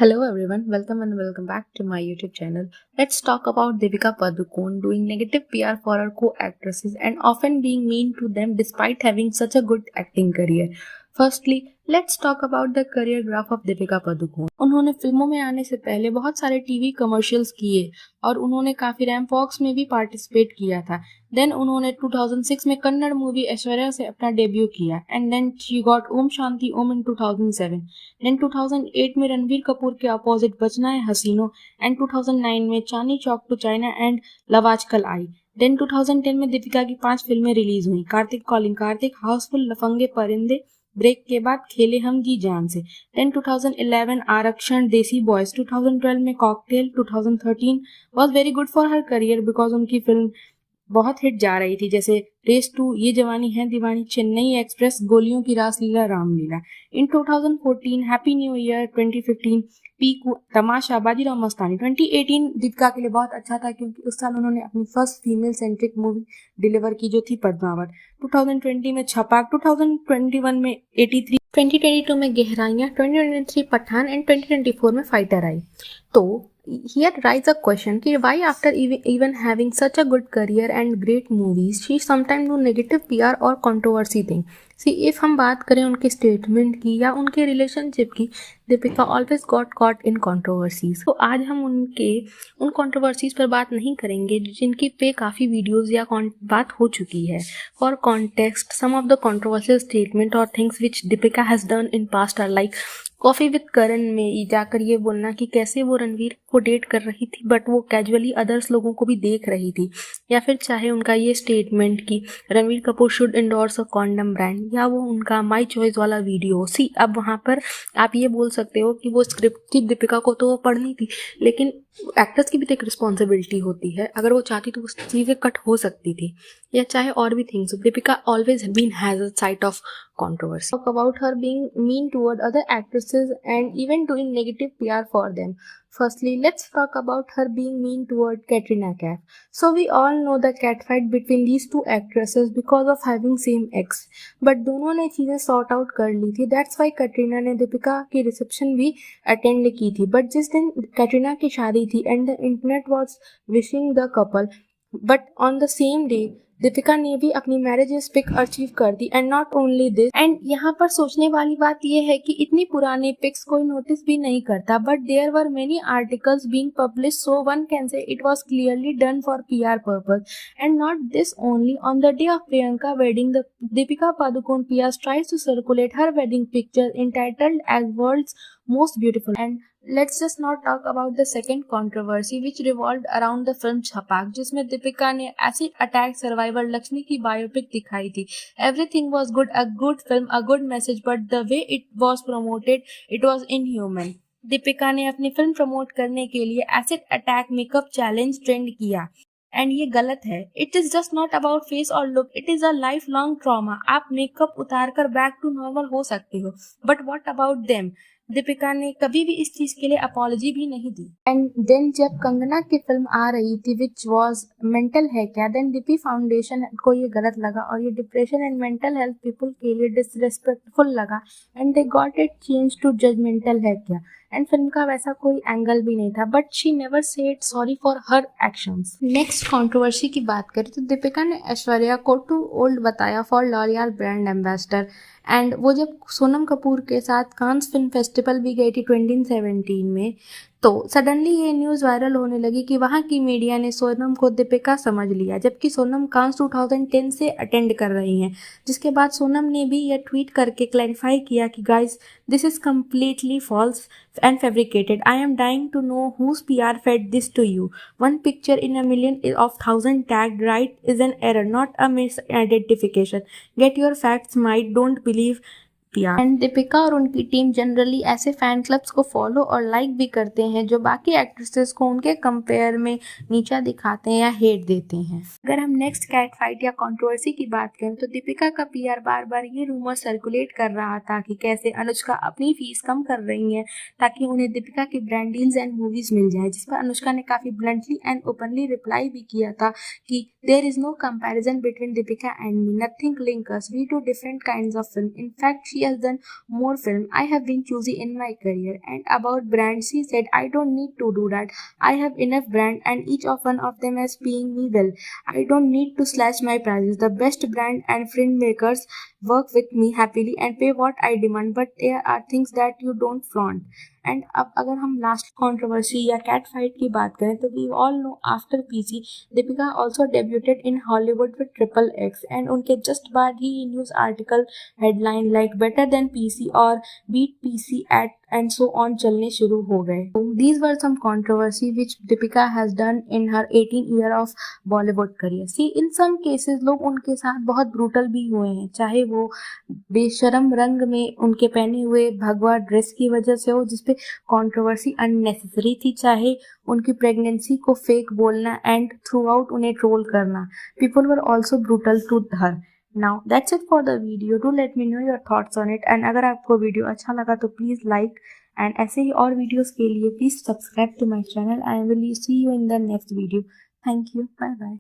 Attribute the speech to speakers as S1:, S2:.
S1: Hello everyone, welcome and welcome back to my YouTube channel. Let's talk about Deepika Padukone doing negative PR for her co-actresses and often being mean to them despite having such a good acting career. Firstly, let's talk about the career graph of Deepika Padukone. उन्होंने फिल्मों में आने से पहले बहुत सारे TV commercials किए और उन्होंने काफी रैम्प वॉक्स में भी पार्टिसिपेट किया था. देन उन्होंने 2006 में कन्नड़ मूवी ऐश्वर्या से अपना डेब्यू किया and then she got Om Shanti Om in 2007. देन 2008 में रणबीर कपूर के अपोजिट बचना है हसीनो एंड 2009 में Chandni Chowk to China and love आजकल आई. देन 2010 में दीपिका की 5 फिल्में रिलीज हुई. कार्तिक कॉलिंग कार्तिक, हाउसफुल, लफंगे परिंदे, ब्रेक के बाद खेले हम जी जान से. देन 2011 आरक्षण, देसी बॉयज. 2012 में cocktail. 2013 was very good for her career because उनकी फिल्म बहुत हिट जा रही थी जैसे रेस 2, ये जवानी है दीवानी, चेन्नई एक्सप्रेस, गोलियों की रासलीला, रामलीला. इन 2014 हैप्पी न्यू ईयर. 2015 पीक, तमाशा, बाजीराव मस्तानी. 2018 दीपिका के लिए बहुत अच्छा था क्योंकि उस साल उन्होंने अपनी first female centric movie deliver की जो थी पद्मावत. 2020 में छपाक. 2021 में 83. 2022 में गहराइयां. 2023 पठान एंड 2024 में फाइटर आई. तो here rises a question कि why after even having such a good career and great movies she sometimes do negative PR or controversy thing. See, if हम बात करें उनके स्टेटमेंट की या उनके रिलेशनशिप की, Deepika always got caught in controversies. तो आज हम उन कंट्रोवर्सीज पर बात नहीं करेंगे जिनकी पे काफ़ी वीडियोस या बात हो चुकी है. For context, some of the controversial statement और things which Deepika has done in past are like coffee with Karan में जाकर ये बोलना कि कैसे वो रणवीर को डेट कर रही थी बट वो कैजुअली अदर्स लोगों को भी देख रही थी, या फिर चाहे उनका ये स्टेटमेंट कि Ranveer Kapoor should endorse a condom brand, या वो उनका माई चॉइस वाला वीडियो. सी, अब वहाँ पर आप ये बोल सकते हो कि वो स्क्रिप्ट थी, दीपिका को तो वो पढ़नी थी, लेकिन एक्टर्स की भी तो एक रिस्पॉन्सिबिलिटी होती है. अगर वो चाहती तो उस चीज़ें कट हो सकती थी, या चाहे और भी things. Deepika always been has a sight of controversy. Talk about her being mean toward other actresses and even doing negative PR for them. Firstly, let's talk about her being mean toward Katrina Kaif. So we all know the catfight between these two actresses because of having same ex. But दोनों ने चीज़ें sort out कर ली थी. That's why Katrina ने दीपिका की reception भी attend की थी. But जिस दिन Katrina की शादी थी and the internet was wishing the couple, but on the same day Deepika ने भी अपनी मैरिज पिक अचीव कर दी. And not only this, and यहाँ पर सोचने वाली बात यह है कि इतनी पुराने पिक्स कोई नोटिस भी नहीं करता, but there were many articles being publish, so one can say it was clearly done for PR purpose. And not this only, on the day of Priyanka wedding the Deepika Padukone PR tries to circulate her wedding picture entitled as world's most beautiful. And let's just not talk about the second controversy which revolved around the film छपाक, जिसमें दीपिका ने acid attack survivor Lakshmi की biopic दिखाई थी. Everything was good, a good film, a good message, but the way it was promoted it was inhuman. Deepika ने अपनी film promote करने के लिए acid attack makeup challenge trend किया एंड ये गलत है. It is just not about face और look, it is a life long trauma. आप मेकअप उतार कर बैक टू नॉर्मल हो सकते हो, but what about them. Deepika ने कभी भी इस चीज के लिए अपॉलॉजी भी नहीं दी. एंड देन जब कंगना की फिल्म आ रही थी विच वाज मेंटल है क्या, देन दीपी फाउंडेशन को ये गलत लगा और ये depression and mental health people के लिए डिसरिस्पेक्टफुल लगा and they got it change to judgemental है क्या. एंड फिल्म का वैसा कोई एंगल भी नहीं था, but she never said sorry for her actions. Next controversy की बात करें तो दीपिका ने ऐश्वर्या को टू ओल्ड बताया for L'Oréal brand ambassador. And वो जब सोनम कपूर के साथ कांस फिल्म फेस्टिवल भी गई थी 2017 में, तो सडनली ये न्यूज़ वायरल होने लगी कि वहाँ की मीडिया ने सोनम को दीपिका समझ लिया, जबकि सोनम कांस 2010 से अटेंड कर रही हैं. जिसके बाद सोनम ने भी यह ट्वीट करके क्लैरिफाई किया कि guys this is completely false and fabricated. I am dying to know whose PR fed this to you. One picture in a million of 1,000 tagged right is an error, not a misidentification. Get your facts right. Don't believe PR. And Deepika और उनकी team generally ऐसे fan clubs को follow और like भी करते हैं जो बाकी एक्ट्रेसेस को उनके कंपेयर में नीचा दिखाते हैं या हेट देते हैं. अगर हम नेक्स्ट कैट फाइट या कंट्रोवर्सी की बात करें तो दीपिका का PR बार बार ये रूमर सर्कुलेट कर रहा था कि कैसे अनुष्का अपनी फीस कम कर रही हैं ताकि उन्हें दीपिका की ब्रांड डील्स एंड मूवीज मिल जाए, जिस पर अनुष्का ने काफी ब्लंटली एंड ओपनली रिप्लाई भी किया था कि there is no comparison between Deepika and me, nothing link us, we do different kinds of film, in fact she has done more film. I have been choosy in my career. And about brands, she said, I don't need to do that. I have enough brand and each of one of them is paying me well. I don't need to slash my prices. The best brand and filmmakers work with me happily and pay what I demand, but there are things that you don't flaunt. And अब अगर हम last controversy या cat fight की बात करें तो we all know after PC Deepika also debuted in Hollywood with triple X and उनके just बाद ही news article headline like better than PC और beat PC at and so on चलने शुरू हो गए. These were some controversy which Deepika has done in her 18 year of Bollywood career. See, in some cases लोग उनके साथ बहुत brutal भी हुए हैं, चाहे वो बेशरम रंग में उनके पहने हुए भगवा ड्रेस की वजह से हो जिसपे कंट्रोवर्सी अननेसेसरी थी, चाहे उनकी प्रेगनेंसी को फेक बोलना एंड थ्रू आउट उन्हें ट्रोल करना. People were also brutal to her. Now that's it for the video. Do let me know your thoughts on it. And अगर आपको वीडियो अच्छा लगा तो प्लीज़ लाइक एंड ऐसे ही और वीडियोस के लिए please subscribe to my channel. I will see you in the next video. Thank you. Bye bye.